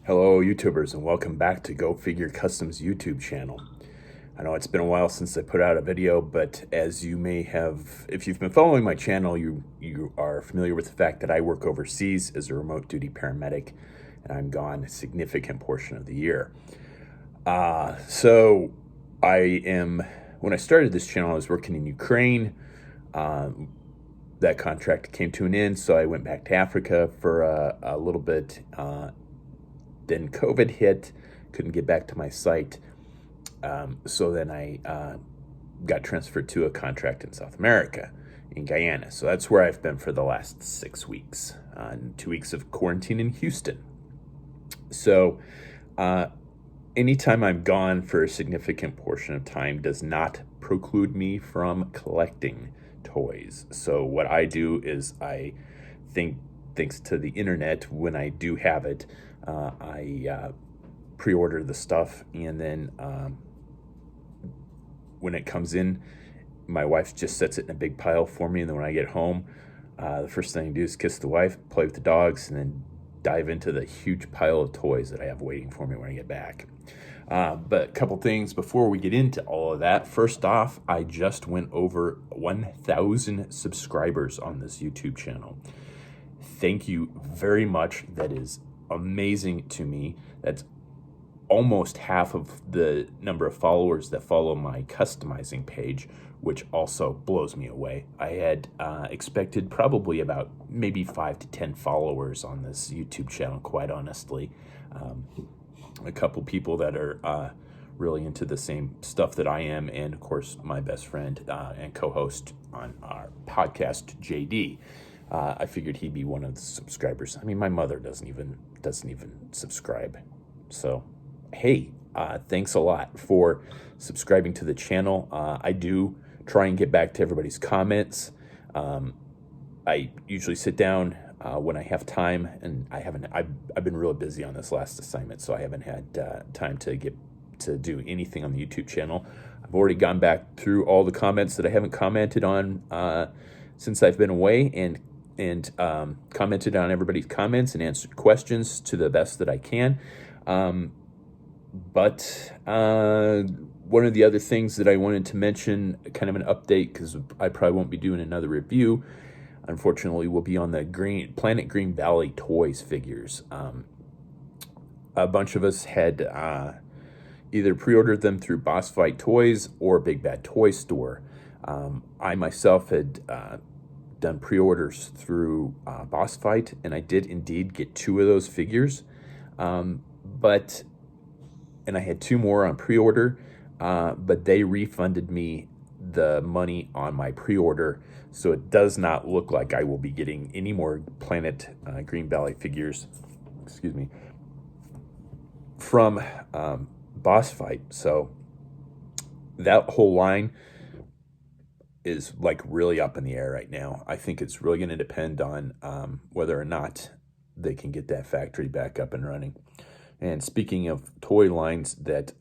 Hello, YouTubers, and welcome back to Go Figure Customs YouTube channel. I know it's been a while since I put out a video, but as you may have, if you've been following my channel, you are familiar with the fact that I work overseas as a remote duty paramedic, and I'm gone a significant portion of the year. So when I started this channel, I was working in Ukraine. That contract came to an end, so I went back to Africa for a little bit. Then COVID hit, couldn't get back to my site. So then I got transferred to a contract in South America, in Guyana. So that's where I've been for the last 6 weeks, and 2 weeks of quarantine in Houston. So anytime I'm gone for a significant portion of time does not preclude me from collecting toys. So what I do is I think, thanks to the internet, when I do have it, I pre-order the stuff, and then when it comes in, my wife just sets it in a big pile for me, and then when I get home, the first thing I do is kiss the wife, play with the dogs, and then dive into the huge pile of toys that I have waiting for me when I get back. But a couple things before we get into all of that. First off, I just went over 1,000 subscribers on this YouTube channel. Thank you very much. That is amazing to me. That's almost half of the number of followers that follow my customizing page, which also blows me away. I had expected probably about maybe 5 to 10 followers on this YouTube channel, quite honestly. A couple people that are really into the same stuff that I am, and of course my best friend and co-host on our podcast, JD. I figured he'd be one of the subscribers. I mean, my mother doesn't even subscribe. So, hey, thanks a lot for subscribing to the channel. I do try and get back to everybody's comments. I usually sit down when I have time, and I've been really busy on this last assignment, so I haven't had time to get to do anything on the YouTube channel. I've already gone back through all the comments that I haven't commented on since I've been away, and commented on everybody's comments and answered questions to the best that I can. But one of the other things that I wanted to mention, kind of an update, because I probably won't be doing another review, unfortunately, will be on the Planet Green Valley Toys figures. A bunch of us had either pre-ordered them through Boss Fight Toys or Big Bad Toy Store. I myself had done pre-orders through Boss Fight, and I did indeed get 2 of those figures. And I had 2 more on pre-order, but they refunded me the money on my pre-order, so it does not look like I will be getting any more Planet Green Valley figures, excuse me, from Boss Fight. So that whole line is like really up in the air right now. I think it's really going to depend on whether or not they can get that factory back up and running. And speaking of toy lines that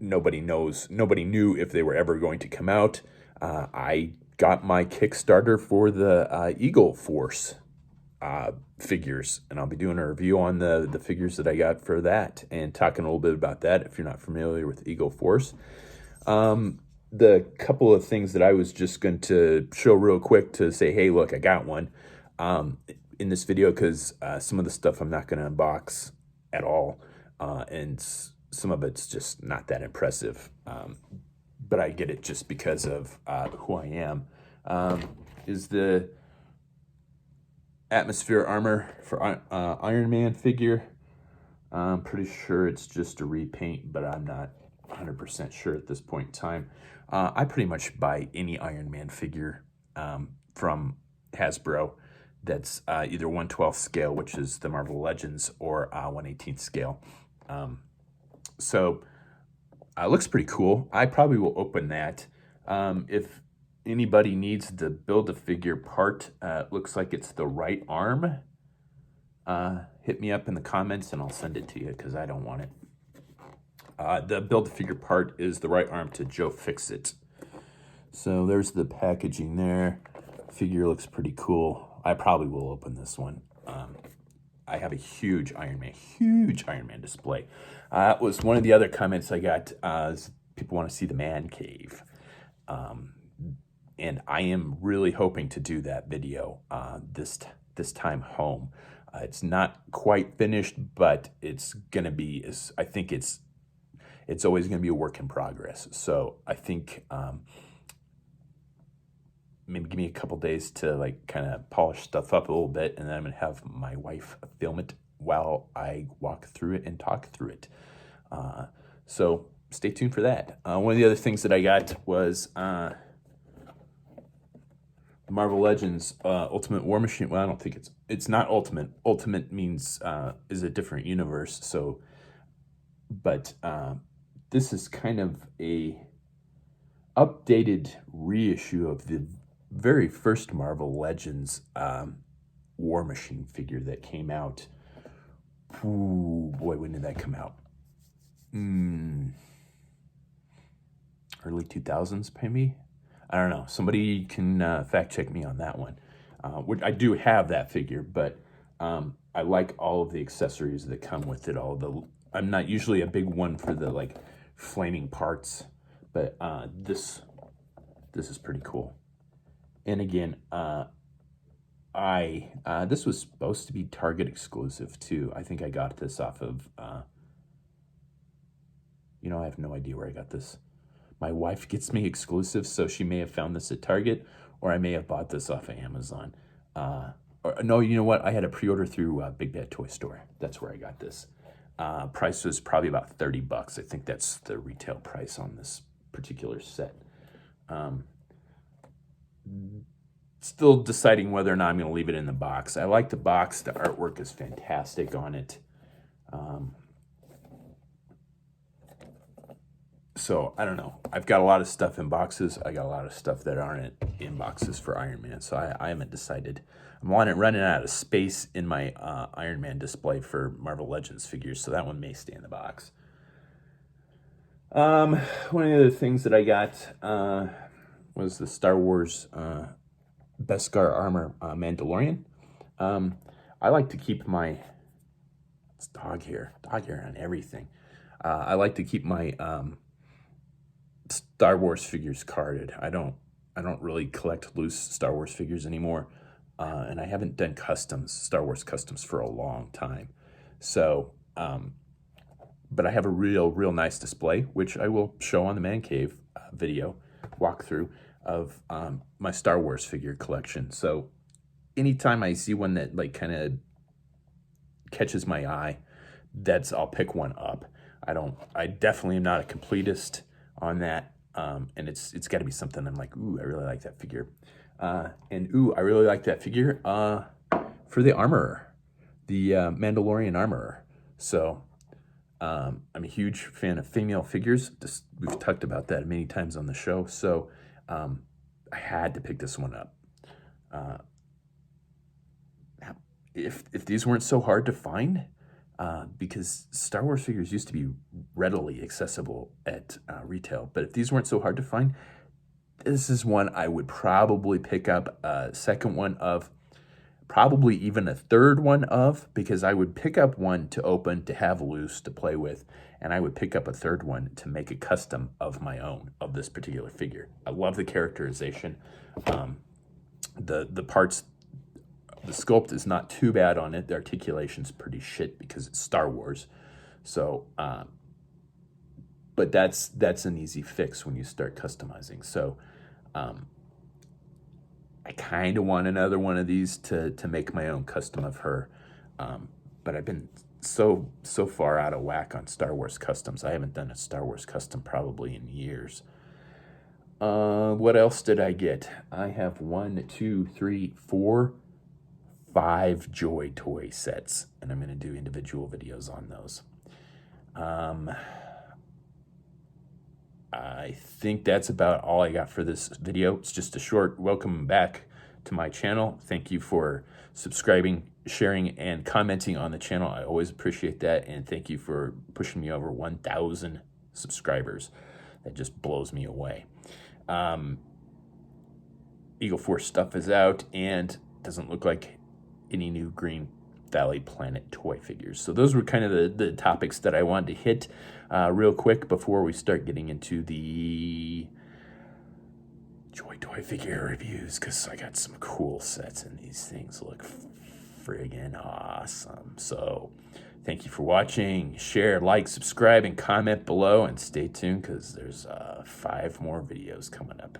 nobody knew if they were ever going to come out, I got my Kickstarter for the Eagle Force figures, and I'll be doing a review on the figures that I got for that, and talking a little bit about that if you're not familiar with Eagle Force. The couple of things that I was just going to show real quick to say, hey, look, I got one in this video, because some of the stuff I'm not going to unbox at all, and some of it's just not that impressive, but I get it just because of who I am, is the Atmosphere Armor for Iron Man figure. I'm pretty sure it's just a repaint, but I'm not 100% sure at this point in time. I pretty much buy any Iron Man figure from Hasbro that's either 1/12 scale, which is the Marvel Legends, or 1/18 scale. So it looks pretty cool. I probably will open that. If anybody needs the Build-A-Figure part, it looks like it's the right arm. Hit me up in the comments and I'll send it to you, because I don't want it. The Build-A-Figure part is the right arm to Joe Fixit. So there's the packaging there. Figure looks pretty cool. I probably will open this one. I have a huge Iron Man display. That was one of the other comments I got. People want to see the man cave. And I am really hoping to do that video this time home. It's not quite finished, but it's gonna be. I think it's always gonna be a work in progress. So I think maybe give me a couple days to like kind of polish stuff up a little bit, and then I'm gonna have my wife film it while I walk through it and talk through it. So stay tuned for that. One of the other things that I got was Marvel Legends Ultimate War Machine. Well, I don't think it's not Ultimate. Ultimate means is a different universe. So, but this is kind of a updated reissue of the very first Marvel Legends War Machine figure that came out. Ooh, boy, when did that come out? Early 2000s, maybe? I don't know. Somebody can fact check me on that one. Which I do have that figure, but I like all of the accessories that come with it. I'm not usually a big one for the like flaming parts, but this is pretty cool. And again, this was supposed to be Target exclusive too. I think I got this off of. I have no idea where I got this. My wife gets me exclusive, so she may have found this at Target, or I may have bought this off of Amazon. Or no, you know what? I had a pre-order through Big Bad Toy Store. That's where I got this. Price was probably about $30. I think that's the retail price on this particular set. Still deciding whether or not I'm going to leave it in the box. I like the box. The artwork is fantastic on it. So I don't know. I've got a lot of stuff in boxes. I got a lot of stuff that aren't in boxes for Iron Man. So I haven't decided. I'm running out of space in my Iron Man display for Marvel Legends figures. So that one may stay in the box. One of the other things that I got was the Star Wars Beskar armor Mandalorian. I like to keep my dog hair on everything. I like to keep my Star Wars figures carded. I don't really collect loose Star Wars figures anymore, and I haven't done Star Wars customs for a long time. So, but I have a real nice display, which I will show on the Man Cave video walkthrough of my Star Wars figure collection. So, anytime I see one that like kind of catches my eye, I'll pick one up. I definitely am not a completist on that, and it's got to be something I'm like, ooh, I really like that figure, I really like that figure for the armorer, the Mandalorian armorer. So I'm a huge fan of female figures. We've talked about that many times on the show. So I had to pick this one up. If these weren't so hard to find. Because Star Wars figures used to be readily accessible at retail. But if these weren't so hard to find, this is one I would probably pick up a second one of, probably even a third one of, because I would pick up one to open, to have loose, to play with, and I would pick up a third one to make a custom of my own of this particular figure. I love the characterization. The parts... The sculpt is not too bad on it. The articulation's pretty shit because it's Star Wars. So, but that's an easy fix when you start customizing. So, I kind of want another one of these to make my own custom of her. But I've been so far out of whack on Star Wars customs. I haven't done a Star Wars custom probably in years. What else did I get? I have 5 Joy toy sets, and I'm going to do individual videos on those. I think that's about all I got for this video. It's just a short welcome back to my channel. Thank you for subscribing, sharing, and commenting on the channel. I always appreciate that, and thank you for pushing me over 1,000 subscribers. That just blows me away. Eagle Force stuff is out, and doesn't look like any new green Valley Planet toy figures. So those were kind of the topics that I wanted to hit real quick before we start getting into the Joy Toy figure reviews, because I got some cool sets and these things look friggin' awesome. So thank you for watching. Share, like, subscribe, and comment below, and stay tuned because there's 5 more videos coming up.